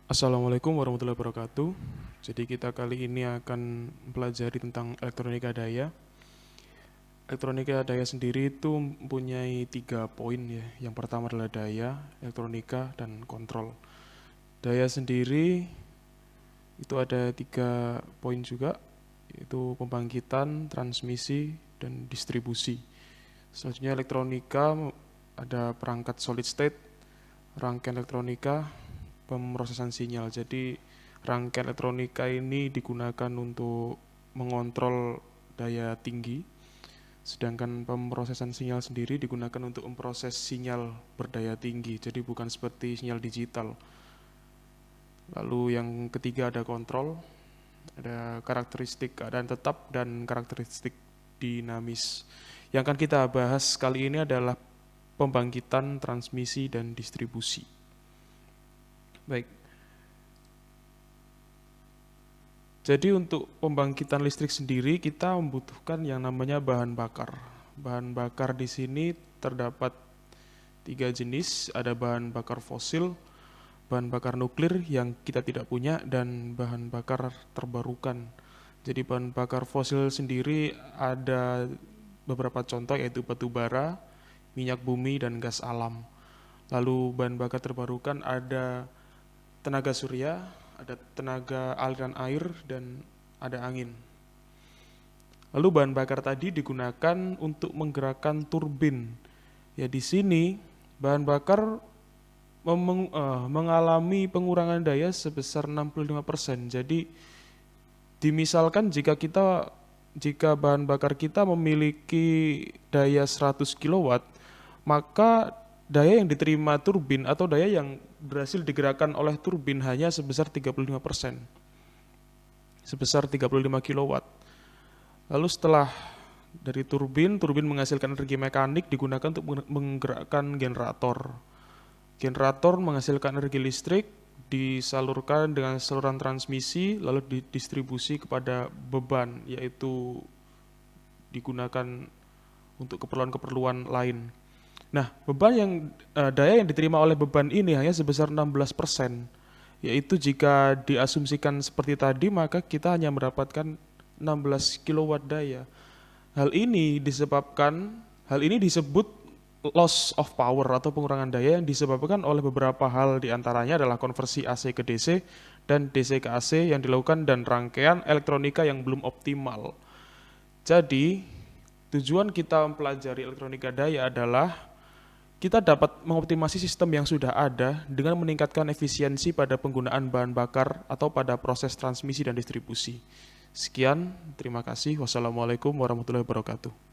Assalamualaikum warahmatullahi wabarakatuh. Jadi kita kali ini akan mempelajari tentang elektronika daya. Elektronika daya sendiri itu mempunyai 3 poin ya. Yang pertama adalah daya, elektronika, dan kontrol. Daya sendiri itu ada 3 poin juga, yaitu pembangkitan, transmisi, dan distribusi. Selanjutnya elektronika ada perangkat solid state, rangkaian elektronika, pemrosesan sinyal. Jadi rangkaian elektronika ini digunakan untuk mengontrol daya tinggi, sedangkan pemrosesan sinyal sendiri digunakan untuk memproses sinyal berdaya tinggi. Jadi bukan seperti sinyal digital. Lalu yang ketiga ada kontrol, ada karakteristik keadaan tetap dan karakteristik dinamis. Yang akan kita bahas kali ini adalah pembangkitan, transmisi, dan distribusi. Baik. Jadi untuk pembangkitan listrik sendiri kita membutuhkan yang namanya bahan bakar. Bahan bakar di sini terdapat 3 jenis, ada bahan bakar fosil, bahan bakar nuklir yang kita tidak punya, dan bahan bakar terbarukan. Jadi bahan bakar fosil sendiri ada beberapa contoh, yaitu batu bara, minyak bumi, dan gas alam. Lalu bahan bakar terbarukan ada tenaga surya, ada tenaga aliran air, dan ada angin. Lalu bahan bakar tadi digunakan untuk menggerakkan turbin. Ya, di sini bahan bakar mengalami pengurangan daya sebesar 65%. Jadi dimisalkan jika bahan bakar kita memiliki daya 100 kW, maka daya yang diterima turbin atau daya yang berhasil digerakkan oleh turbin hanya sebesar 35%. Sebesar 35 kW. Lalu setelah dari turbin menghasilkan energi mekanik digunakan untuk menggerakkan generator. Generator menghasilkan energi listrik, disalurkan dengan saluran transmisi, lalu didistribusi kepada beban, yaitu digunakan untuk keperluan-keperluan lain. Nah, daya yang diterima oleh beban ini hanya sebesar 16%, yaitu jika diasumsikan seperti tadi, maka kita hanya mendapatkan 16 kW daya. Hal ini disebut loss of power atau pengurangan daya yang disebabkan oleh beberapa hal, diantaranya adalah konversi AC ke DC dan DC ke AC yang dilakukan dan rangkaian elektronika yang belum optimal. Jadi, tujuan kita mempelajari elektronika daya adalah kita dapat mengoptimasi sistem yang sudah ada dengan meningkatkan efisiensi pada penggunaan bahan bakar atau pada proses transmisi dan distribusi. Sekian, terima kasih. Wassalamualaikum warahmatullahi wabarakatuh.